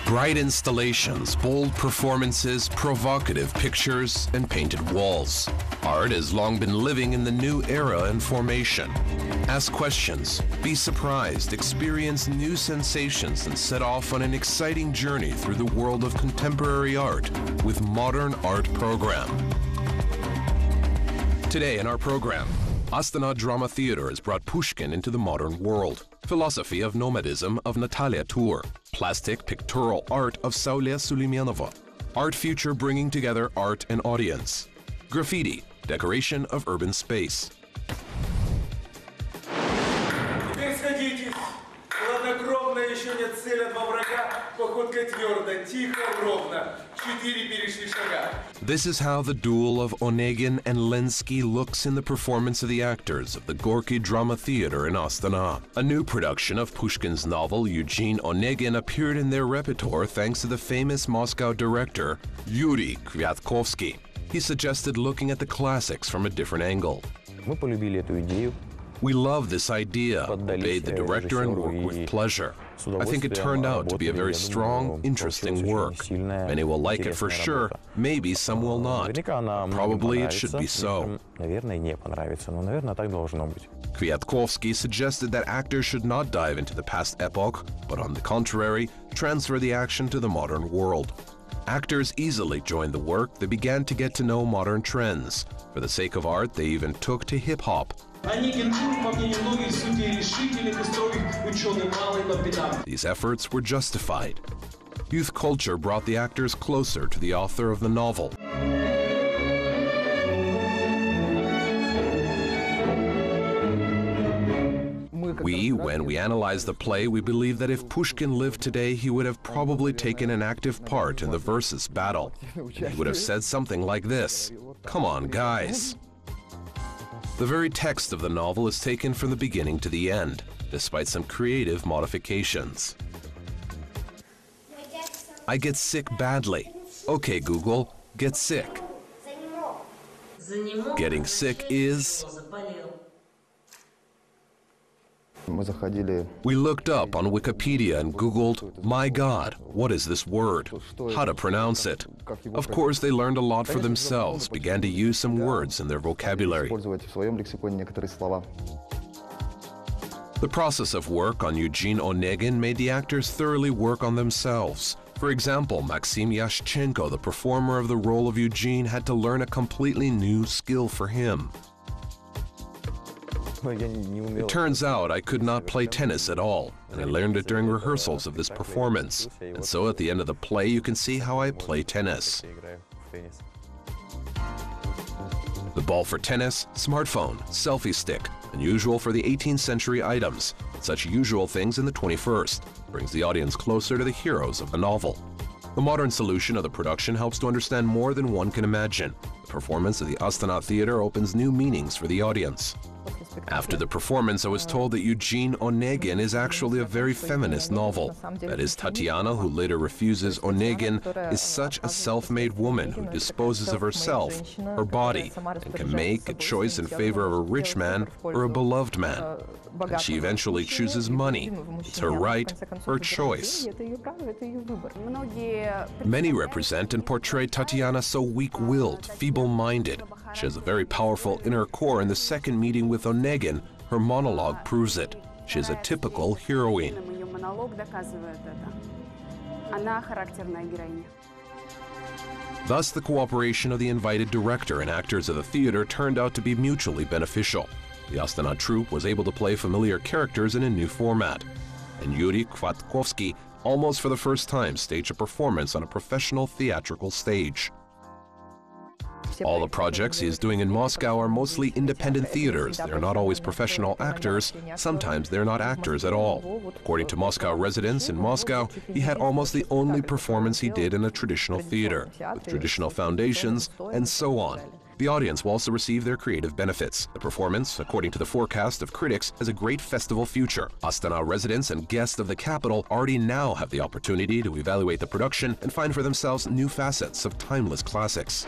Bright installations, bold performances, provocative pictures, and painted walls. Art has long been living in the new era and formation. Ask questions, be surprised, experience new sensations, and set off on an exciting journey through the world of contemporary art with Modern Art Program. Today in our program, Astana Drama Theater has brought Pushkin into the modern world. Philosophy of Nomadism of Natalia Tur. Plastic pictorial art of Saulia Suleimanova. Art future bringing together art and audience. Graffiti, decoration of urban space. This is how the duel of Onegin and Lenski looks in the performance of the actors of the Gorky Drama Theater in Astana. A new production of Pushkin's novel Eugene Onegin appeared in their repertoire thanks to the famous Moscow director Yuri Kvyatkovsky. He suggested looking at the classics from a different angle. We love this idea, obeyed the director, and worked with pleasure. I think it turned out to be a very strong, interesting work. Many will like it for sure, maybe some will not. Probably it should be so. Kvyatkovsky suggested that actors should not dive into the past epoch, but on the contrary, transfer the action to the modern world. Actors easily joined the work. They began to get to know modern trends. For the sake of art, they even took to hip-hop. These efforts were justified. Youth culture brought the actors closer to the author of the novel. When we analyze the play, we believe that if Pushkin lived today, he would have probably taken an active part in the versus battle. He would have said something like this: "Come on, guys." The very text of the novel is taken from the beginning to the end, despite some creative modifications. I get sick badly. Okay, Google, get sick. Getting sick is... We looked up on Wikipedia and Googled, "My God, what is this word? How to pronounce it?" Of course, they learned a lot for themselves, began to use some words in their vocabulary. The process of work on Eugene Onegin made the actors thoroughly work on themselves. For example, Maxim Yashchenko, the performer of the role of Eugene, had to learn a completely new skill for him. It turns out I could not play tennis at all, and I learned it during rehearsals of this performance. And so at the end of the play, you can see how I play tennis. The ball for tennis, smartphone, selfie stick, unusual for the 18th century items, such usual things in the 21st, brings the audience closer to the heroes of the novel. The modern solution of the production helps to understand more than one can imagine. The performance of the Astana Theater opens new meanings for the audience. After the performance, I was told that Eugene Onegin is actually a very feminist novel. That is, Tatiana, who later refuses Onegin, is such a self-made woman who disposes of herself, her body, and can make a choice in favor of a rich man or a beloved man. And she eventually chooses money. It's her right, her choice. Many represent and portray Tatiana so weak-willed, feeble-minded. She has a very powerful inner core. In the second meeting with Onegin, her monologue proves it. She is a typical heroine. Thus, the cooperation of the invited director and actors of the theater turned out to be mutually beneficial. The Astana troupe was able to play familiar characters in a new format. And Yuri Kvyatkovsky, almost for the first time, staged a performance on a professional theatrical stage. All the projects he is doing in Moscow are mostly independent theaters. They're not always professional actors. Sometimes they're not actors at all. According to Moscow residents in Moscow, he had almost the only performance he did in a traditional theater, with traditional foundations, and so on. The audience will also receive their creative benefits. The performance, according to the forecast of critics, has a great festival future. Astana residents and guests of the capital already now have the opportunity to evaluate the production and find for themselves new facets of timeless classics.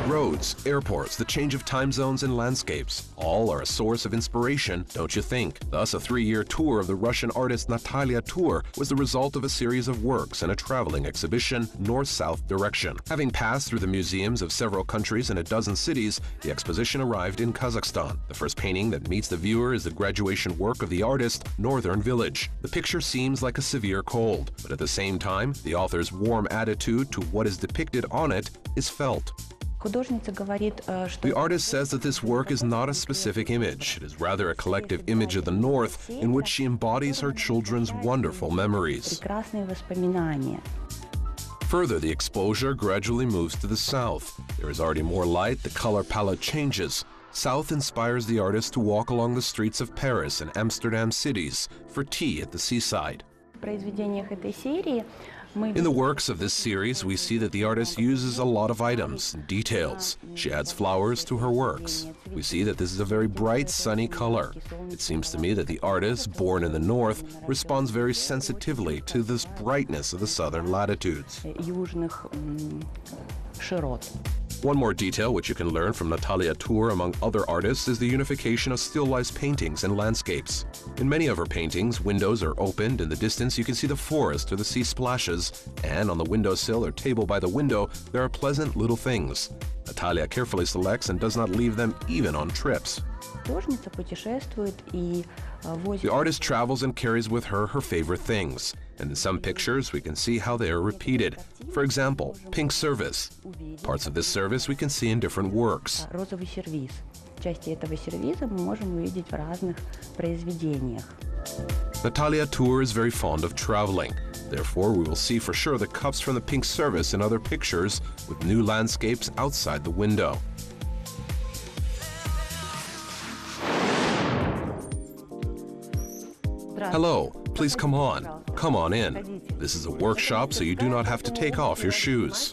Roads, airports, the change of time zones and landscapes, all are a source of inspiration, don't you think? Thus, a 3-year tour of the Russian artist Natalia Tour was the result of a series of works and a traveling exhibition, north-south direction. Having passed through the museums of several countries and a dozen cities, the exposition arrived in Kazakhstan. The first painting that meets the viewer is the graduation work of the artist, Northern Village. The picture seems like a severe cold, but at the same time, the author's warm attitude to what is depicted on it is felt. The artist says that this work is not a specific image. It is rather a collective image of the North in which she embodies her children's wonderful memories. Further, the exposure gradually moves to the south. There is already more light, the color palette changes. South inspires the artist to walk along the streets of Paris and Amsterdam cities for tea at the seaside. In the works of this series, we see that the artist uses a lot of items and details. She adds flowers to her works. We see that this is a very bright, sunny color. It seems to me that the artist, born in the north, responds very sensitively to this brightness of the southern latitudes. One more detail which you can learn from Natalia Tour among other artists is the unification of still life paintings and landscapes. In many of her paintings, windows are opened. In the distance you can see the forest or the sea splashes, and on the windowsill or table by the window there are pleasant little things. Natalia carefully selects and does not leave them even on trips. The artist travels and carries with her her favorite things, and in some pictures we can see how they are repeated. For example, pink service. Parts of this service we can see in different works. Natalia Tour is very fond of traveling. Therefore, we will see for sure the cups from the pink service in other pictures with new landscapes outside the window. Hello, please come on in. This is a workshop, so you do not have to take off your shoes.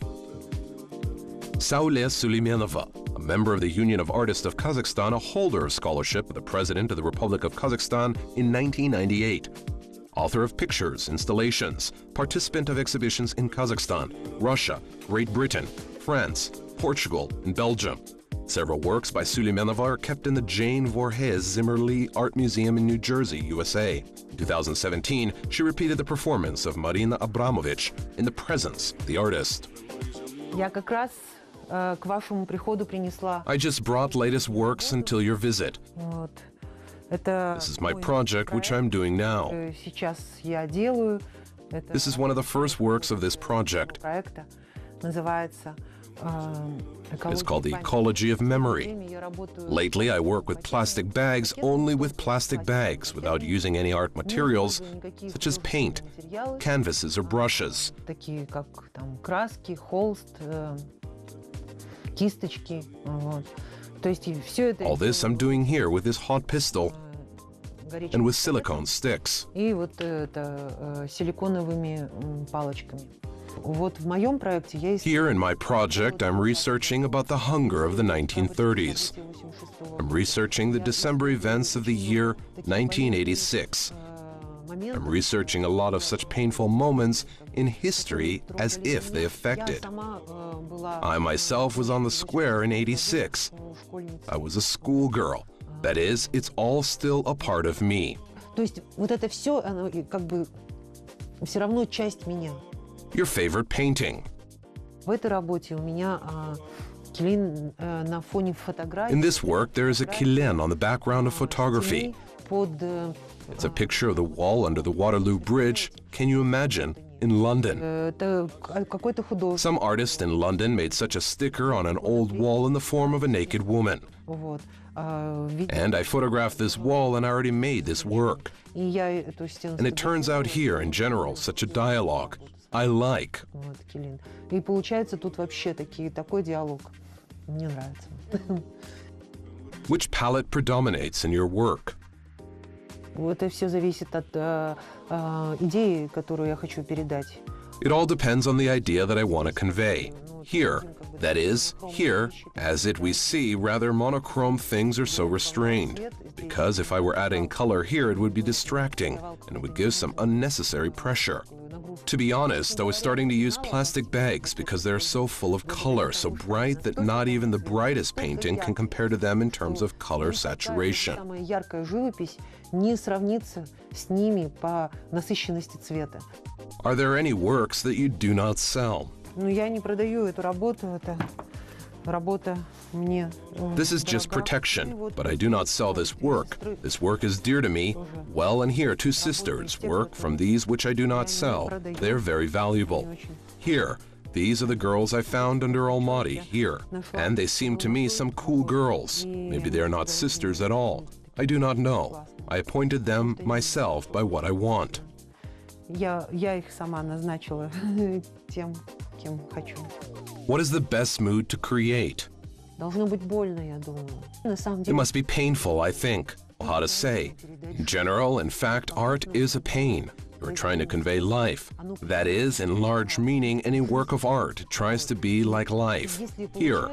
Saule Suleimanova, a member of the Union of Artists of Kazakhstan, a holder of scholarship with the President of the Republic of Kazakhstan in 1998. Author of pictures, installations, participant of exhibitions in Kazakhstan, Russia, Great Britain, France, Portugal, and Belgium. Several works by Suleimanova are kept in the Jane Voorhees Zimmerli Art Museum in New Jersey, USA. In 2017, she repeated the performance of Marina Abramovich in the presence of the artist. I just brought latest works until your visit. This is my project, which I'm doing now. This is one of the first works of this project. It's called the Ecology of Memory. Lately, I work with plastic bags, only with plastic bags, without using any art materials, such as paint, canvases, or brushes. All this I'm doing here with this hot pistol and with silicone sticks. Here in my project, I'm researching about the hunger of the 1930s. I'm researching the December events of the year 1986. I'm researching a lot of such painful moments in history as if they affected. I myself was on the square in '86. I was a schoolgirl. That is, it's all still a part of me. Your favorite painting. In this work, there is a kilen on the background of photography. It's a picture of the wall under the Waterloo Bridge. Can you imagine? In London. Some artist in London made such a sticker on an old wall in the form of a naked woman. And I photographed this wall and I already made this work. And it turns out here, in general, such a dialogue I like. Which palette predominates in your work? It all depends on the idea that I want to convey. Here, that is, here, as it we see, rather monochrome things are so restrained. Because if I were adding color here, it would be distracting, and it would give some unnecessary pressure. To be honest, I was starting to use plastic bags because they're so full of color, so bright that not even the brightest painting can compare to them in terms of color saturation. Самая яркая живопись не сравнится с ними по насыщенности цвета. Are there any works that you do not sell? Но я не продаю эту работу, это работа мне. This is just protection, but I do not sell this work. This work is dear to me. Well, and here, two sisters work from these which I do not sell. They're very valuable. Here, these are the girls I found under Almaty, here. And they seem to me some cool girls. Maybe they are not sisters at all. I do not know. I appointed them myself by what I want. Я их сама назначила тем, кем хочу. What is the best mood to create? Должно быть больно, я думаю. На самом It деле, must be painful, I think. Well, how to say? In general, in fact, art is a pain. You're trying to convey life. That is, in large meaning, any work of art tries to be like life. Here.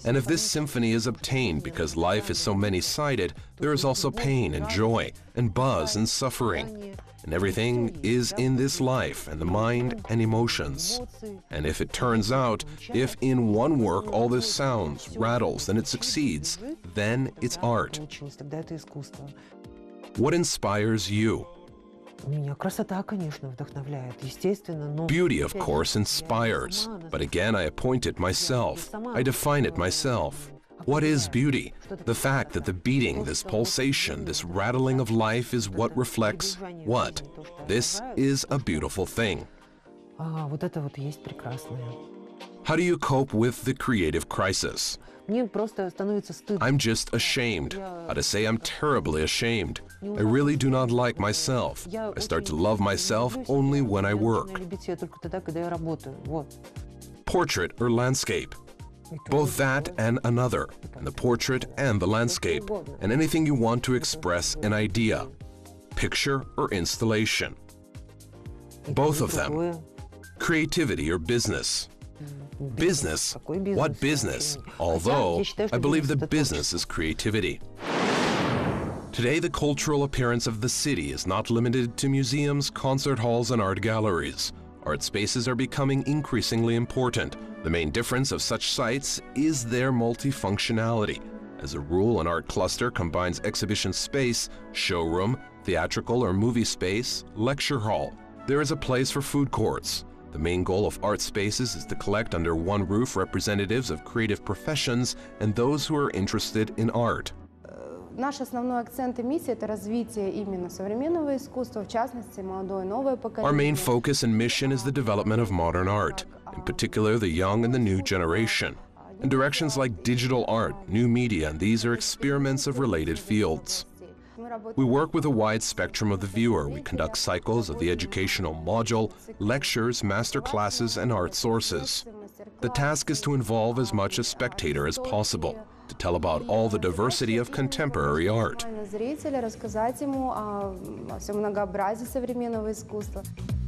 And if this symphony is obtained because life is so many-sided, there is also pain and joy, and buzz and suffering. And everything is in this life, and the mind and emotions. And if it turns out, if in one work all this sounds, rattles, and it succeeds, then it's art. тогда это искусство. What inspires you? Меня красота, конечно, вдохновляет, естественно, но... Beauty, of course, inspires. But again, I appoint it myself. I define it myself. What is beauty? The fact that the beating, this pulsation, this rattling of life is what reflects what? This is a beautiful thing. Вот это вот есть прекрасное. How do you cope with the creative crisis? Мне просто становится стыдно. I'm just ashamed. How to say I'm terribly ashamed. I really do not like myself. I start to love myself only when I work. Я люблю себя только тогда, когда я работаю. Вот. Portrait or landscape? Both that and another, and the portrait and the landscape, and anything you want to express an idea, picture or installation. Both of them. Creativity or business. Business? What business? Although, I believe the business is creativity. Today, the cultural appearance of the city is not limited to museums, concert halls, and art galleries. Art spaces are becoming increasingly important. The main difference of such sites is their multifunctionality. As a rule, an art cluster combines exhibition space, showroom, theatrical or movie space, lecture hall. There is a place for food courts. The main goal of art spaces is to collect under one roof representatives of creative professions and those who are interested in art. Наш основной акцент и миссия – это развитие именно современного искусства, в частности, молодое новое поколение. Our main focus and mission is the development of modern art, in particular the young and the new generation. In directions like digital art, new media, and these are experiments of related fields. We work with a wide spectrum of the viewer. We conduct cycles of the educational module, lectures, master classes, and art sources. The task is to involve as much a spectator as possible, to tell about all the diversity of contemporary art.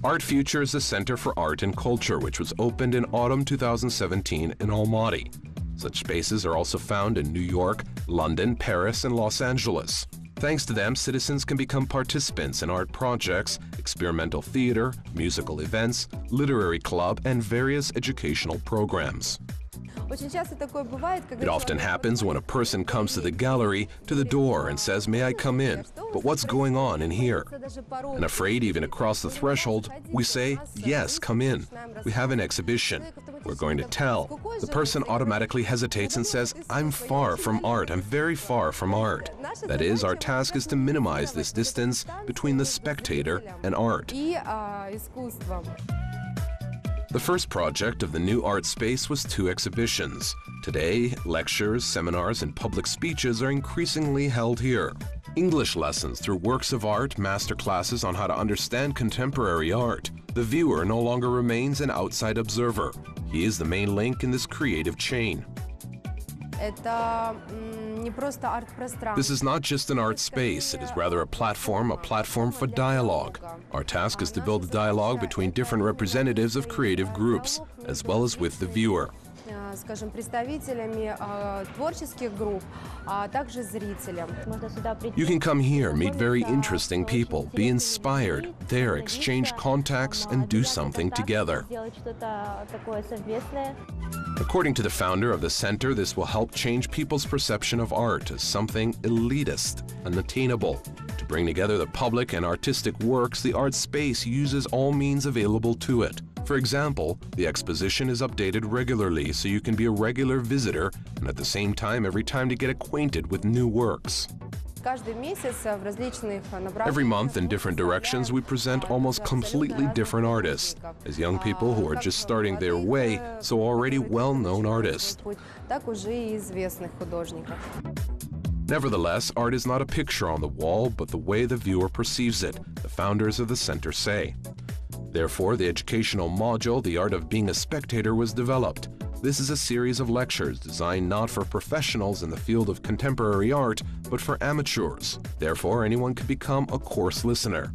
Art Future is the Center for Art and Culture, which was opened in autumn 2017 in Almaty. Such spaces are also found in New York, London, Paris, and Los Angeles. Thanks to them, citizens can become participants in art projects, experimental theater, musical events, literary club, and various educational programs. It often happens when a person comes to the gallery, to the door, and says, "May I come in? But what's going on in here?" And afraid even across the threshold, we say, "Yes, come in. We have an exhibition. We're going to tell." The person automatically hesitates and says, "I'm far from art. I'm very far from art." That is, our task is to minimize this distance between the spectator and art. The first project of the new art space was 2 exhibitions. Today, lectures, seminars, and public speeches are increasingly held here. English lessons through works of art, master classes on how to understand contemporary art. The viewer no longer remains an outside observer. He is the main link in this creative chain. This is not just an art space, it is rather a platform for dialogue. Our task is to build a dialogue between different representatives of creative groups, as well as with the viewer. скажем, представителями творческих групп, а также зрителям. You can come here, meet very interesting people, be inspired, there exchange contacts and do something together. According to the founder of the center, this will help change people's perception of art as something elitist, unattainable. To bring together the public and artistic works, the art space uses all means available to it. For example, the exposition is updated regularly so you can be a regular visitor and at the same time every time to get acquainted with new works. Every month in different directions we present almost completely different artists, as young people who are just starting their way, so already well-known artists. Nevertheless, art is not a picture on the wall, but the way the viewer perceives it, the founders of the center say. Therefore, the educational module, The Art of Being a Spectator, was developed. This is a series of lectures designed not for professionals in the field of contemporary art, but for amateurs. Therefore, anyone can become a course listener.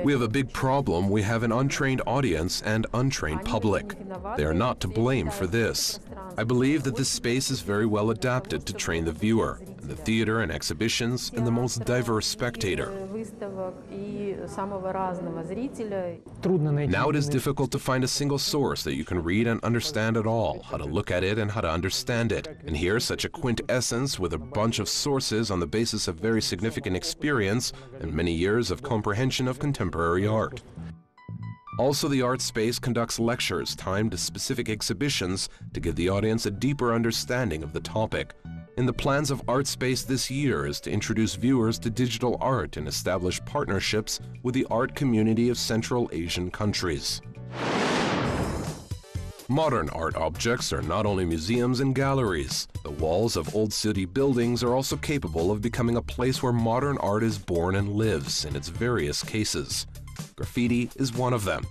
We have a big problem. We have an untrained audience and untrained public. They are not to blame for this. I believe that this space is very well adapted to train the viewer, and the theater and exhibitions, and the most diverse spectator. Now it is difficult to find a single source that you can read and understand at all, how to look at it and how to understand it. And here, such a quintessence with a bunch of sources on the basis of very significant experience and many years of comprehension of contemporary art. Also, the art space conducts lectures timed to specific exhibitions to give the audience a deeper understanding of the topic. In the plans of Art Space this year is to introduce viewers to digital art and establish partnerships with the art community of Central Asian countries. Modern art objects are not only museums and galleries. The walls of old city buildings are also capable of becoming a place where modern art is born and lives in its various cases. Graffiti is one of them.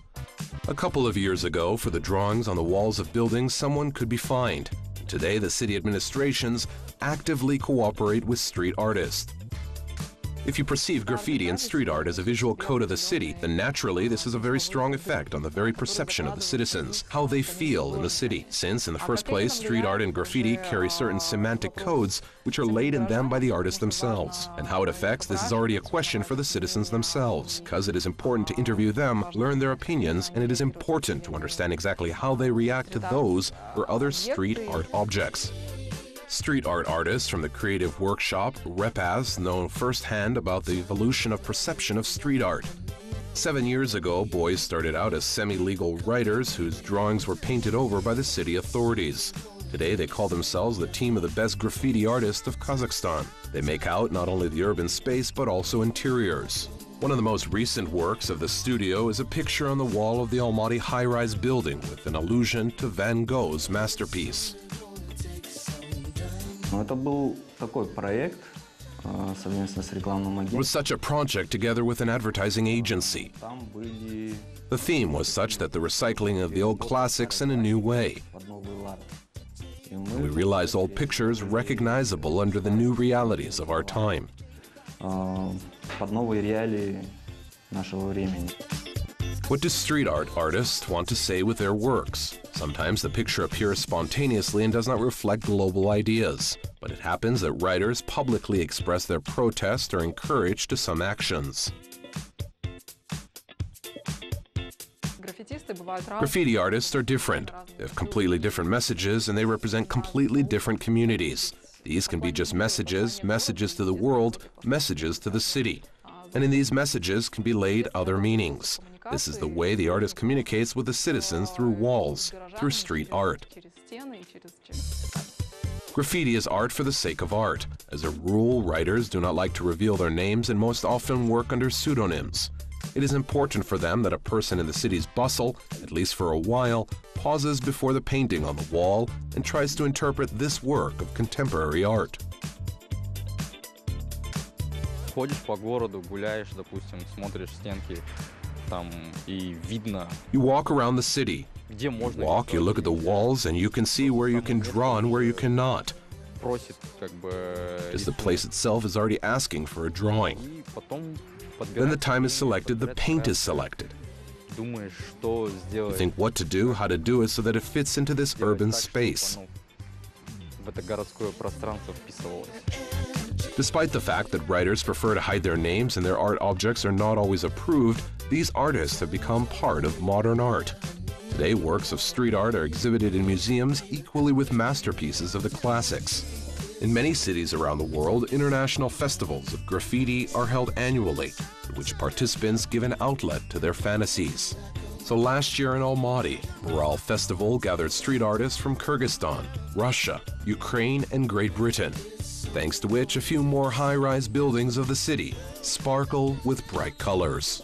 A couple of years ago, for the drawings on the walls of buildings, someone could be fined. Today, the city administrations actively cooperate with street artists. If you perceive graffiti and street art as a visual code of the city, then naturally this has a very strong effect on the very perception of the citizens, how they feel in the city, since in the first place street art and graffiti carry certain semantic codes which are laid in them by the artists themselves. And how it affects this is already a question for the citizens themselves, because it is important to interview them, learn their opinions, and it is important to understand exactly how they react to those or other street art objects. Street art artists from the creative workshop Repaz know firsthand about the evolution of perception of street art. 7 years ago, boys started out as semi-legal writers whose drawings were painted over by the city authorities. Today, they call themselves the team of the best graffiti artists of Kazakhstan. They make out not only the urban space, but also interiors. One of the most recent works of the studio is a picture on the wall of the Almaty high-rise building with an allusion to Van Gogh's masterpiece. It was such a project together with an advertising agency. The theme was such that the recycling of the old classics in a new way. We realized old pictures recognizable under the new realities of our time. What do street art artists want to say with their works? Sometimes the picture appears spontaneously and does not reflect global ideas, but it happens that writers publicly express their protest or encourage to some actions. Graffiti artists are different. They have completely different messages and they represent completely different communities. These can be just messages, messages to the world, messages to the city. And in these messages can be laid other meanings. This is the way the artist communicates with the citizens through walls, through street art. Graffiti is art for the sake of art. As a rule, writers do not like to reveal their names and most often work under pseudonyms. It is important for them that a person in the city's bustle, at least for a while, pauses before the painting on the wall and tries to interpret this work of contemporary art. You walk around the city. You walk, you look at the walls, and you can see where you can draw and where you cannot. Just the place itself is already asking for a drawing. Then the time is selected, the paint is selected. You think what to do, how to do it so that it fits into this urban space. Despite the fact that writers prefer to hide their names and their art objects are not always approved, these artists have become part of modern art. Today, works of street art are exhibited in museums equally with masterpieces of the classics. In many cities around the world, international festivals of graffiti are held annually, in which participants give an outlet to their fantasies. So last year in Almaty, Mural Festival gathered street artists from Kyrgyzstan, Russia, Ukraine, and Great Britain, thanks to which a few more high-rise buildings of the city sparkle with bright colors.